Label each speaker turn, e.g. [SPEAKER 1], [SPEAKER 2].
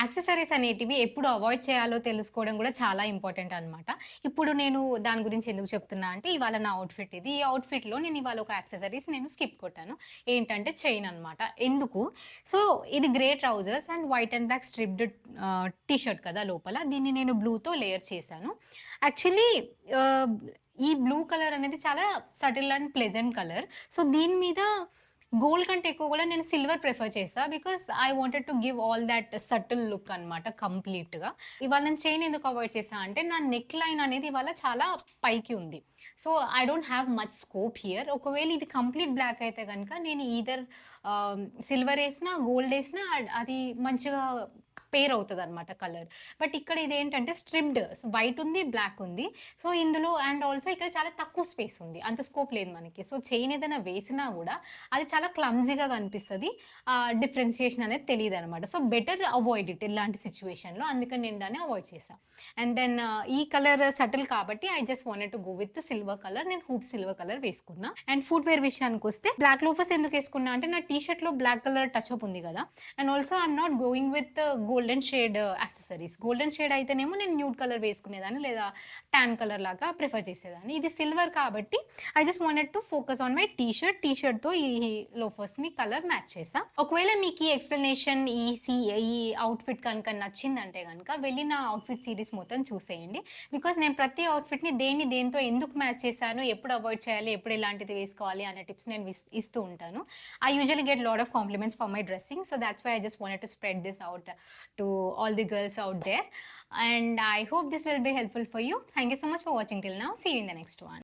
[SPEAKER 1] Accessories అనేటివి ఎప్పుడు avoid చేయాలో తెలుసుకోవడం గూడా చాలా ఇంపార్టెంట్ అనమాట. ఇప్పుడు నేను దాని గురించి ఎందుకు చెప్తున్నా అంటే, ఇవాళ నా ఔట్‌ఫిట్ ఇది. ఈ ఔట్‌ఫిట్‌లో నేను ఇవాళ ఒక యాక్సెసరీస్ నేను స్కిప్ కొట్టాను. ఏంటంటే చైన్ అనమాట. ఎందుకు? సో, ఇది grey trousers and white and black striped T shirt కదా లోపల. దీన్ని నేను బ్లూతో లేయర్ చేశాను. యాక్చువల్లీ ఆహ్, ఈ బ్లూ కలర్ అనేది చాలా subtle and pleasant colour. So, దీని మీద గోల్డ్ కంటే ఎక్కువ గూడా నేను సిల్వర్ ప్రిఫర్ చేశా. Because I wanted to give all that subtle look అనమాట కంప్లీట్‌గా. ఇవాళ నేను చైన్ ఎందుకు అవాయిడ్ చేశా అంటే, నా నెక్ లైన్ అనేది ఇవాళ చాలా పైకి ఉంది. So, I don't have much scope here. ఒకవేళ ఇది కంప్లీట్ బ్లాక్ అయితే గనక నేను ఈదర్ సిల్వర్ ఏసినా, గోల్డ్ ఏసినా అది మంచిగా పెయిర్ అవుతదనమాట కలర్. బట్ ఇక్కడ ఇదేంటంటే స్ట్రిప్డ్ వైట్ ఉంది, బ్లాక్ ఉంది. సో, ఇందులో అండ్ ఆల్సో ఇక్కడ చాలా తక్కువ స్పేస్ ఉంది. అంత స్కోప్ లేదు మనకి. సో, చైన్ ఏదైనా వేసినా గూడా అది చాలా క్లమ్జీగా కనిపిస్తది. డిఫరెన్షియేషన్ అనేది తెలీదనమాట. సో, బెటర్ అవాయిడ్ ఇట్ ఇలాంటి సిట్యుయేషన్‌లో. అందుకని నేను దాన్ని అవాయిడ్ చేశా. అండ్ దెన్ ఈ కలర్ సటిల్ కాబట్టి I just wanted to go with silver colour. నేను హూప్ సిల్వర్ కలర్ వేసుకున్నా. అండ్ ఫుట్‌వేర్ విషయానికొస్తే బ్లాక్ లోఫర్స్ ఎందుకేసుకున్నా అంటే, నా టీ షర్ట్‌లో బ్లాక్ కలర్ టచ్ అప్ ఉంది గదా! And also I'm not going with golden shade accessories. Golden shade అయితేనేమో నేను న్యూడ్ కలర్ వేసుకునేదాన్ని లేదా టాన్ కలర్ లాగా ప్రిఫర్ చేసేదాన్ని. ఇది సిల్వర్ కాబట్టి I just wanted to focus on my T shirt. టీ షర్ట్‌తో ఈ లోఫర్స్‌ని కలర్ మ్యాచ్ చేశా. ఒకవేళ మీకు ఈ ఎక్స్‌ప్లనేషన్ ఈ అవుట్‌ఫిట్ కనుక నచ్చిందంటే గనుక వెళ్లి నా అవుట్‌ఫిట్ సీరీస్ మొత్తం చూసేయండి. బికాజ్ నేను ప్రతి అవుట్‌ఫిట్‌ని దేనితో ఎందుకు మ్యాచ్ చేశాను, ఎప్పుడు అవాయిడ్ చేయాలి, ఎప్పుడు ఎలాంటిది వేసుకోవాలి అనే టిప్స్ నేను ఇస్తూ ఉంటాను. I usually get a lot of compliments for my dressing, so that's why I just wanted to spread this out to all the girls out there. And I hope this will be helpful for you. Thank you so much for watching till now. See you in the next one.